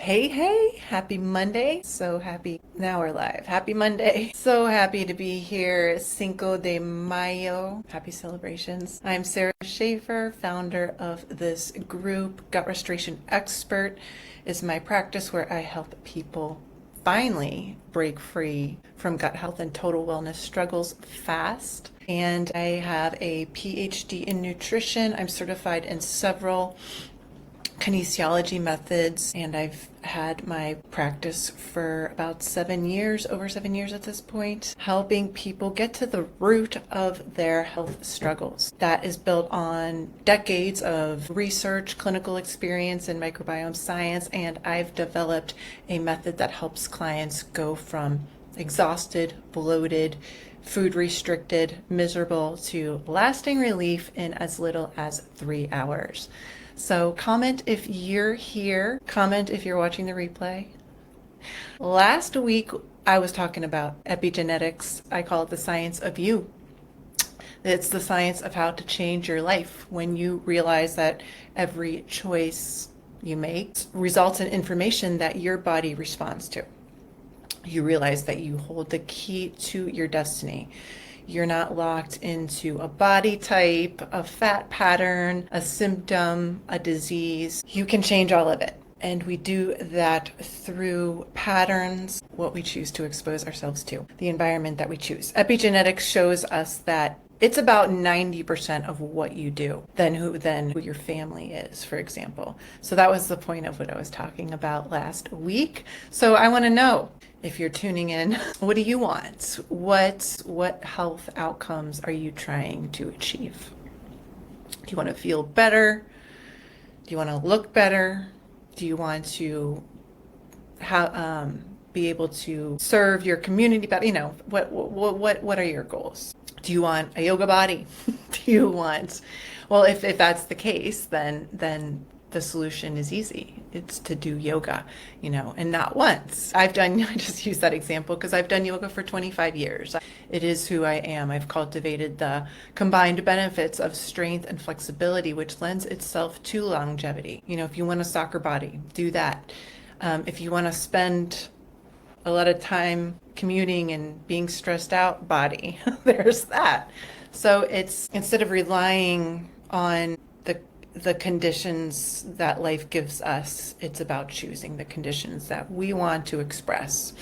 Hey, happy Monday. So happy. Now we're live. Happy Monday. So happy to be here. Cinco de Mayo. Happy celebrations. I'm Sarah Schaefer, founder of this group. Gut Restoration Expert is my practice where I help people finally break free from gut health and total wellness struggles fast. And I have a PhD in nutrition. I'm certified in several kinesiology methods, and I've had my practice for about 7 years, over 7 years at this point, helping people get to the root of their health struggles. That is built on decades of research, clinical experience in microbiome science, and I've developed a method that helps clients go from exhausted, bloated, food restricted, miserable to lasting relief in as little as 3 hours. So comment if you're here, comment if you're watching the replay. Last week, I was talking about epigenetics. I call it the science of you. It's the science of how to change your life when you realize that every choice you make results in information that your body responds to. You realize that you hold the key to your destiny. You're not locked into a body type, a fat pattern, a symptom, a disease. You can change all of it. And we do that through patterns, what we choose to expose ourselves to, the environment that we choose. Epigenetics shows us that it's about 90% of what you do than who your family is, for example. So that was the point of what I was talking about last week. So I want to know, if you're tuning in, what do you want? What health outcomes are you trying to achieve? Do you want to feel better? Do you want to look better? Do you want to be able to serve your community better? What are your goals? Do you want a yoga body? Do you want, well, if that's the case, then the solution is easy. It's to do yoga, and not once. I just use that example because I've done yoga for 25 years. It is who I am. I've cultivated the combined benefits of strength and flexibility, which lends itself to longevity. If you want a soccer body, do that. If you want to spend a lot of time commuting and being stressed out body, there's that. So it's, instead of relying on the conditions that life gives us, it's about choosing the conditions that we want to express.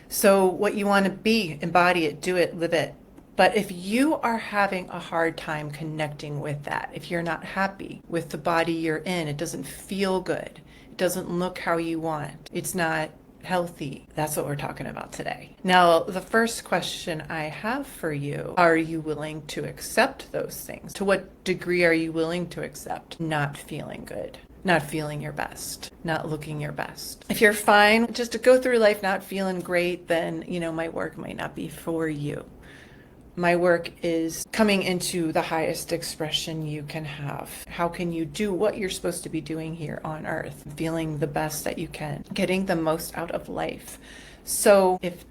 So what you want to be, embody it, do it, live it. But if you are having a hard time connecting with that, if you're not happy with the body you're in, it doesn't feel good, it doesn't look how you want, it's not healthy, that's what we're talking about today. Now, the first question I have for you, are you willing to accept those things? To what degree are you willing to accept not feeling good, not feeling your best, not looking your best? If you're fine just to go through life not feeling great, then, my work might not be for you. My work is coming into the highest expression you can have. How can you do what you're supposed to be doing here on earth? Feeling the best that you can, getting the most out of life. So if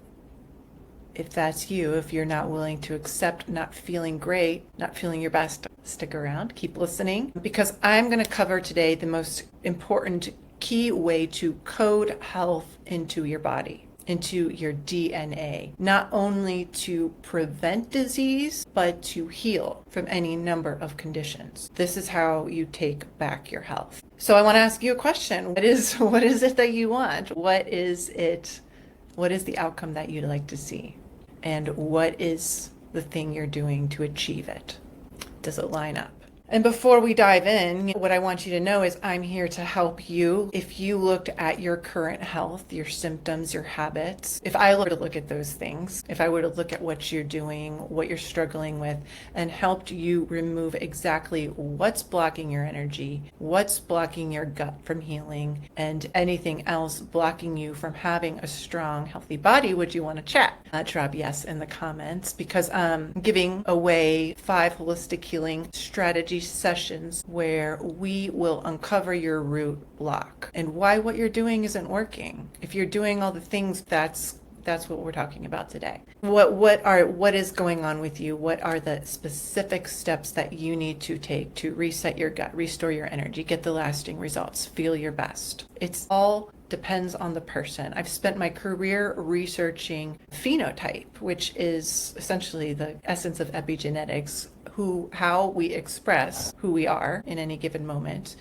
that's you, if you're not willing to accept not feeling great, not feeling your best, stick around, keep listening, because I'm going to cover today the most important key way to code health into your body, into your DNA, not only to prevent disease, but to heal from any number of conditions. This is how you take back your health. So I want to ask you a question. What is it that you want? What is the outcome that you'd like to see? And what is the thing you're doing to achieve it? Does it line up? And before we dive in, what I want you to know is I'm here to help you. If you looked at your current health, your symptoms, your habits, if I were to look at those things, if I were to look at what you're doing, what you're struggling with, and helped you remove exactly what's blocking your energy, what's blocking your gut from healing, and anything else blocking you from having a strong, healthy body, would you want to chat? Drop yes in the comments, because I'm giving away 5 holistic healing strategy sessions where we will uncover your root block and why what you're doing isn't working. If you're doing all the things, that's That's what we're talking about today. What is going on with you? What are the specific steps that you need to take to reset your gut, restore your energy, get the lasting results, feel your best? It's all depends on the person. I've spent my career researching phenotype, which is essentially the essence of epigenetics, how we express who we are in any given moment.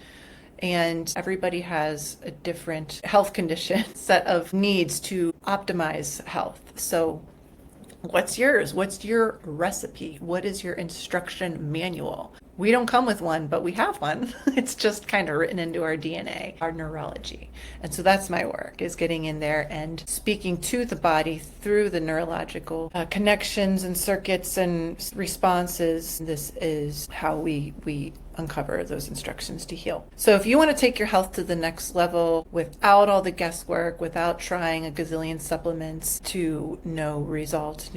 And everybody has a different health condition, set of needs to optimize health. So what's yours? What's your recipe? What is your instruction manual? We don't come with one, but we have one. It's just kind of written into our DNA, our neurology. And so that's my work, is getting in there and speaking to the body through the neurological connections and circuits and responses. This is how we uncover those instructions to heal. So if you want to take your health to the next level without all the guesswork, without trying a gazillion supplements to no result,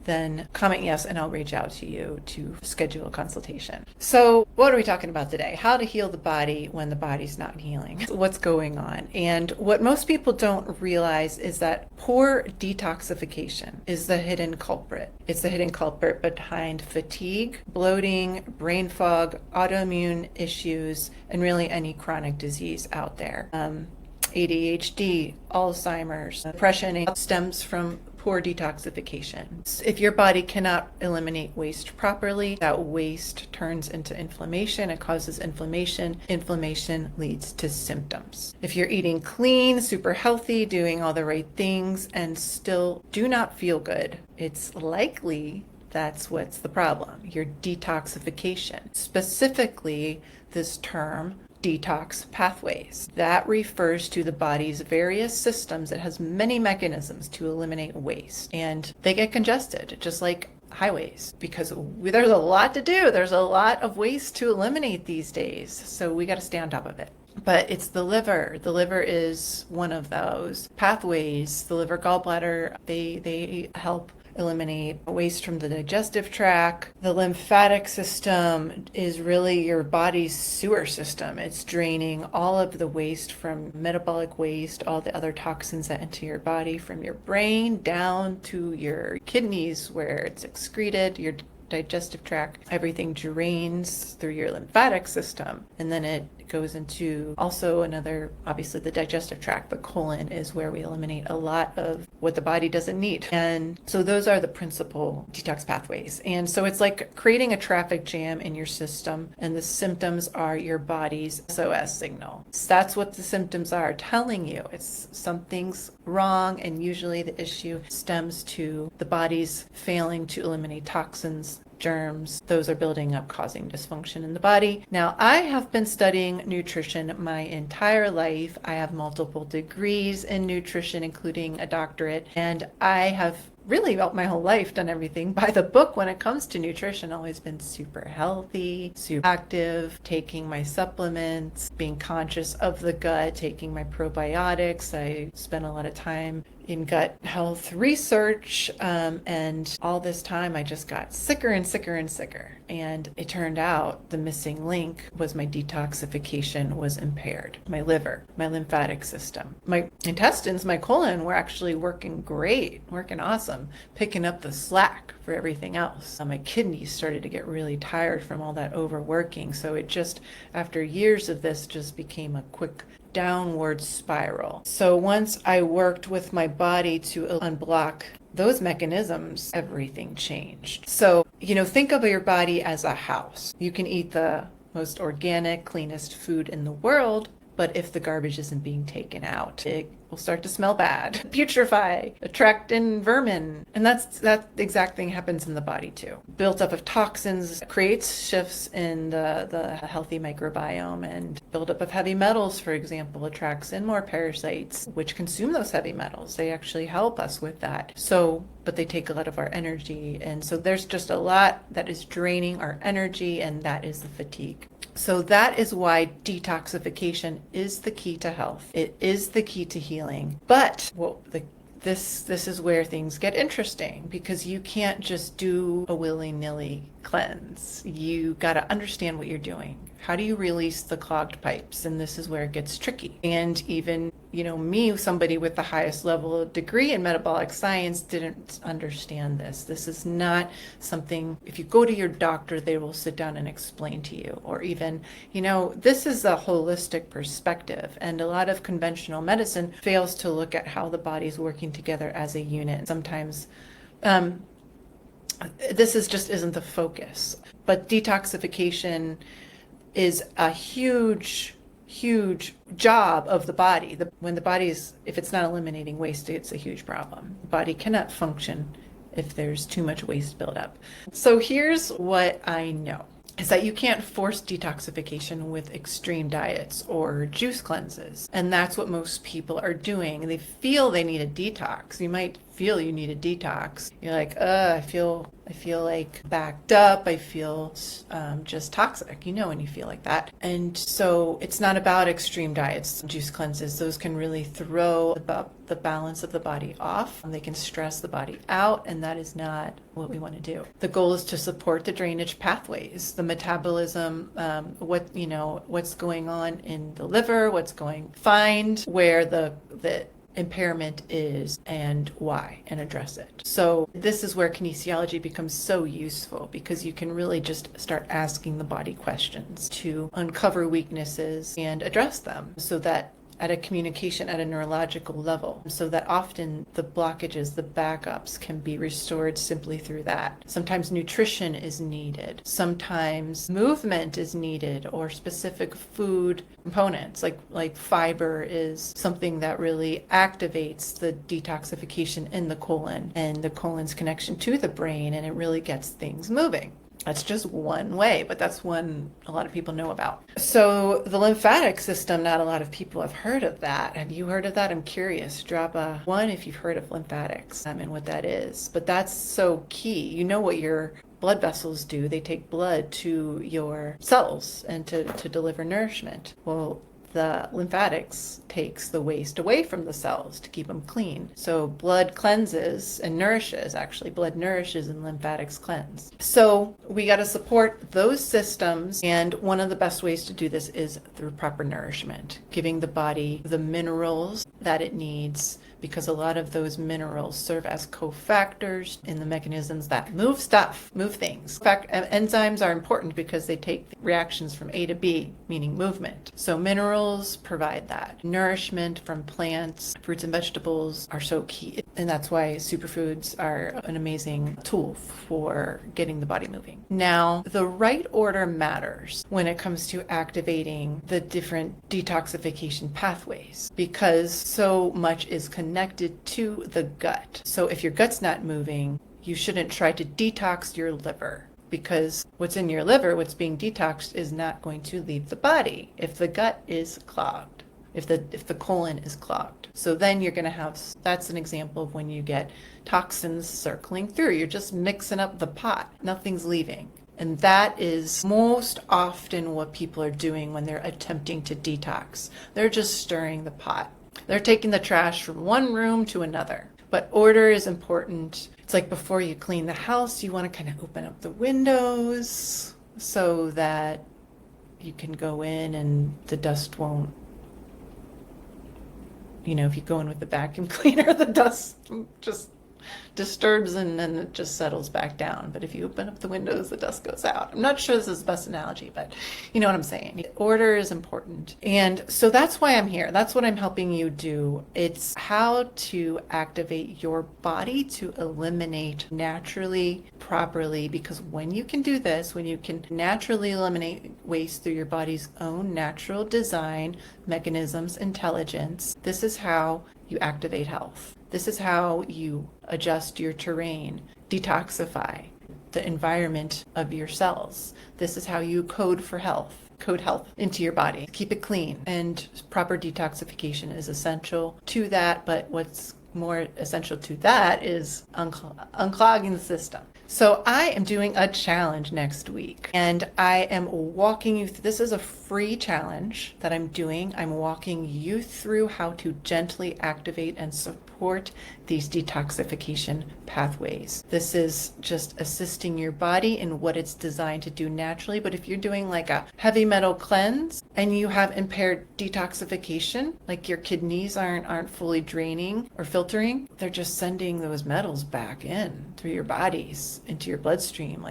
then comment yes and I'll reach out to you to schedule a consultation. So what are we talking about today? How to heal the body when the body's not healing. What's going on? And what most people don't realize is that poor detoxification is the hidden culprit. It's the hidden culprit behind fatigue, bloating, brain fog, autoimmune issues, and really any chronic disease out there. ADHD, Alzheimer's, depression stems from poor detoxification. If your body cannot eliminate waste properly, that waste turns into inflammation. It causes inflammation. Inflammation leads to symptoms. If you're eating clean, super healthy, doing all the right things, and still do not feel good, it's likely that's what's the problem, your detoxification. Specifically, this term, detox pathways. That refers to the body's various systems. It has many mechanisms to eliminate waste, and they get congested, just like highways, because there's a lot to do. There's a lot of waste to eliminate these days, so we got to stay on top of it. But it's the liver. The liver is one of those pathways. The liver, gallbladder, they help eliminate waste from the digestive tract. The lymphatic system is really your body's sewer system. It's draining all of the waste from metabolic waste, all the other toxins that enter your body, from your brain down to your kidneys where it's excreted, your digestive tract. Everything drains through your lymphatic system, and then it goes into also another, obviously the digestive tract. The colon is where we eliminate a lot of what the body doesn't need. And so those are the principal detox pathways. And so it's like creating a traffic jam in your system, and the symptoms are your body's SOS signal. So that's what the symptoms are telling you. It's something's wrong, and usually the issue stems to the body's failing to eliminate toxins, germs. Those are building up, causing dysfunction in the body. Now, I have been studying nutrition my entire life. I have multiple degrees in nutrition, including a doctorate, and I have really my whole life done everything by the book when it comes to nutrition. Always been super healthy, super active, taking my supplements, being conscious of the gut, taking my probiotics. I spent a lot of time in gut health research, and all this time I just got sicker and sicker and sicker. And it turned out the missing link was my detoxification was impaired. My liver, my lymphatic system, my intestines, my colon were actually working great, working awesome, picking up the slack for everything else. My kidneys started to get really tired from all that overworking. So it just, after years of this, just became a quick downward spiral. So once I worked with my body to unblock those mechanisms, everything changed. So, think of your body as a house. You can eat the most organic, cleanest food in the world, but if the garbage isn't being taken out, it will start to smell bad, putrefy, attract in vermin. And that exact thing happens in the body too. Built up of toxins creates shifts in the healthy microbiome, and buildup of heavy metals, for example, attracts in more parasites, which consume those heavy metals. They actually help us with that. But they take a lot of our energy. And so there's just a lot that is draining our energy, and that is the fatigue. So that is why detoxification is the key to health. It is the key to healing. But this is where things get interesting, because you can't just do a willy-nilly cleanse. You got to understand what you're doing. How do you release the clogged pipes? And this is where it gets tricky. And even, me, somebody with the highest level of degree in metabolic science, didn't understand this. This is not something, if you go to your doctor, they will sit down and explain to you. Or even, this is a holistic perspective. And a lot of conventional medicine fails to look at how the body's working together as a unit. Sometimes just isn't the focus. But detoxification is a huge job of the body. When the body's, if it's not eliminating waste, it's a huge problem. The body cannot function if there's too much waste buildup. So here's what I know, is that you can't force detoxification with extreme diets or juice cleanses. And that's what most people are doing. They feel they need a detox. You might feel you need a detox. You're like, I feel like backed up. I feel just toxic, when you feel like that. And so it's not about extreme diets, juice cleanses. Those can really throw the balance of the body off. They can stress the body out, and that is not what we want to do. The goal is to support the drainage pathways, the metabolism, what's going on in the liver, find where the impairment is and why, and address it. So this is where kinesiology becomes so useful, because you can really just start asking the body questions to uncover weaknesses and address them, so that at a communication, at a neurological level, so that often the blockages, the backups, can be restored simply through that. Sometimes nutrition is needed. Sometimes movement is needed, or specific food components, like fiber is something that really activates the detoxification in the colon and the colon's connection to the brain, and it really gets things moving. That's just one way, but that's one a lot of people know about. So the lymphatic system, not a lot of people have heard of that. Have you heard of that? I'm curious. Drop a 1 if you've heard of lymphatics and what that is. But that's so key. You know what your blood vessels do. They take blood to your cells and to deliver nourishment. Well, the lymphatics takes the waste away from the cells to keep them clean. So blood cleanses and nourishes, actually. Blood nourishes and lymphatics cleanse. So we got to support those systems. And one of the best ways to do this is through proper nourishment, giving the body the minerals that it needs, because a lot of those minerals serve as cofactors in the mechanisms that move things. In fact, enzymes are important because they take reactions from A to B, meaning movement. So minerals provide that. Nourishment from plants, fruits and vegetables are so key. And that's why superfoods are an amazing tool for getting the body moving. Now, the right order matters when it comes to activating the different detoxification pathways, because so much is connected to the gut. So if your gut's not moving, you shouldn't try to detox your liver, because what's in your liver, what's being detoxed, is not going to leave the body if the gut is clogged, if the colon is clogged. So then you're going to have, that's an example of when you get toxins circling through. You're just mixing up the pot. Nothing's leaving. And that is most often what people are doing when they're attempting to detox. They're just stirring the pot. They're taking the trash from one room to another. But order is important. It's like before you clean the house, you want to kind of open up the windows so that you can go in and the dust won't, if you go in with the vacuum cleaner, the dust just disturbs and then it just settles back down. But if you open up the windows, the dust goes out. I'm not sure this is the best analogy, but you know what I'm saying. Order is important. And so that's why I'm here. That's what I'm helping you do. It's how to activate your body to eliminate naturally, properly, because when you can do this, when you can naturally eliminate waste through your body's own natural design, mechanisms, intelligence, this is how you activate health. This is how you adjust your terrain, detoxify the environment of your cells. This is how you code health into your body. Keep it clean. And proper detoxification is essential to that, but what's more essential to that is unclogging the system. So I am doing a challenge next week, and I am walking you through, this is a free challenge that I'm doing. I'm walking you through how to gently activate and support these detoxification pathways. This is just assisting your body in what it's designed to do naturally. But if you're doing like a heavy metal cleanse and you have impaired detoxification, like your kidneys aren't fully draining or filtering, they're just sending those metals back in through your bodies into your bloodstream.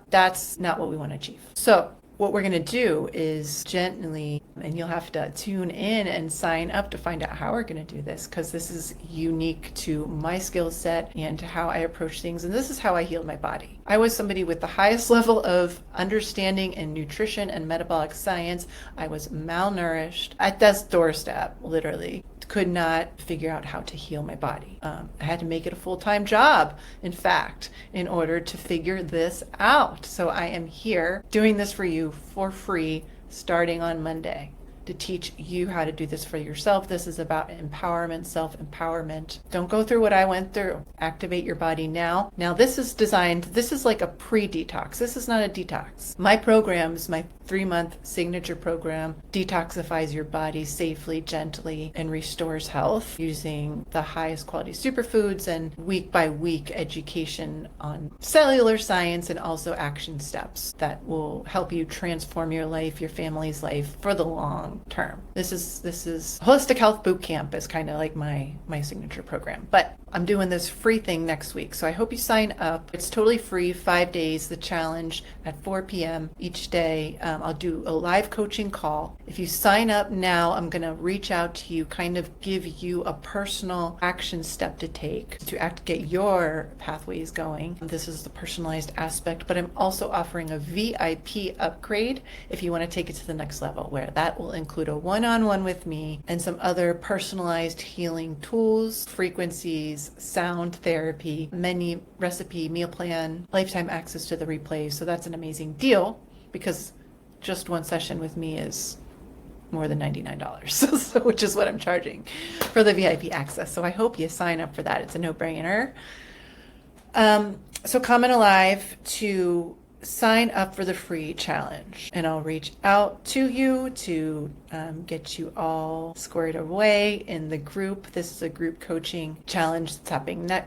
That's not what we want to achieve. So what we're going to do is gently, and you'll have to tune in and sign up to find out how we're going to do this, because this is unique to my skill set and to how I approach things. And this is how I healed my body. I was somebody with the highest level of understanding in nutrition and metabolic science. I was malnourished at death's doorstep, literally. Could not figure out how to heal my body. I had to make it a full-time job, in fact, in order to figure this out. So I am here doing this for you for free starting on Monday to teach you how to do this for yourself. This is about empowerment, self-empowerment. Don't go through what I went through. Activate your body now. Now this is like a pre-detox. This is not a detox. My programs, my 3-month signature program, detoxifies your body safely, gently, and restores health using the highest quality superfoods and week by week education on cellular science and also action steps that will help you transform your life, your family's life for the long term. This is Holistic Health Boot Camp is kind of like my signature program. But I'm doing this free thing next week, so I hope you sign up. It's totally free, 5 days, the challenge at 4 p.m. each day. I'll do a live coaching call. If you sign up now, I'm going to reach out to you, kind of give you a personal action step to take to get your pathways going. This is the personalized aspect, but I'm also offering a VIP upgrade if you want to take it to the next level, where that will include a one-on-one with me and some other personalized healing tools, frequencies, sound therapy, menu, recipe, meal plan, lifetime access to the replays. So that's an amazing deal, because just one session with me is more than $99, so, which is what I'm charging for the VIP access. So I hope you sign up for that. It's a no-brainer. So Comment Alive to sign up for the free challenge, and I'll reach out to you to get you all squared away in the group. This is a group coaching challenge that's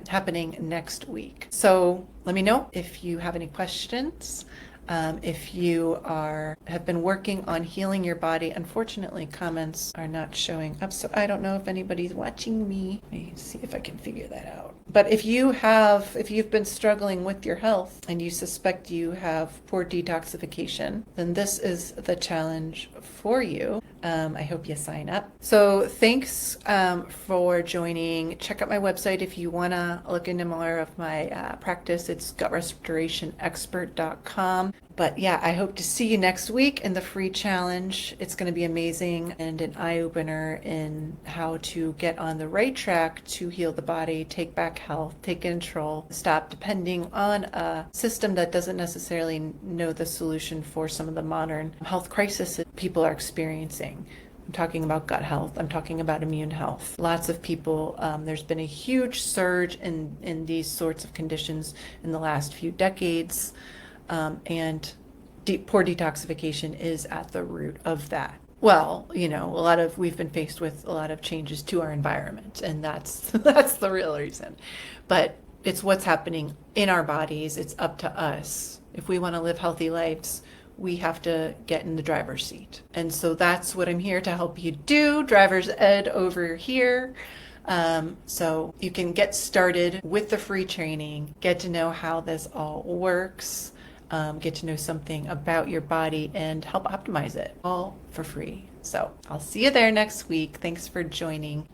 happening next week. So let me know if you have any questions. If you have been working on healing your body, unfortunately, comments are not showing up, so I don't know if anybody's watching me. Let me see if I can figure that out. But if you've been struggling with your health and you suspect you have poor detoxification, then this is the challenge for you. I hope you sign up. So thanks for joining. Check out my website if you want to look into more of my practice. It's gutrestorationexpert.com. But yeah, I hope to see you next week in the free challenge. It's going to be amazing and an eye-opener in how to get on the right track to heal the body, take back health, take control, stop depending on a system that doesn't necessarily know the solution for some of the modern health crises that people are experiencing. I'm talking about gut health. I'm talking about immune health. Lots of people, there's been a huge surge in these sorts of conditions in the last few decades. And poor detoxification is at the root of that. Well, we've been faced with a lot of changes to our environment, and that's the real reason. But it's what's happening in our bodies. It's up to us. If we want to live healthy lives, we have to get in the driver's seat. And so that's what I'm here to help you do. Driver's ed over here. So you can get started with the free training, get to know how this all works, get to know something about your body, and help optimize it all for free. So I'll see you there next week. Thanks for joining.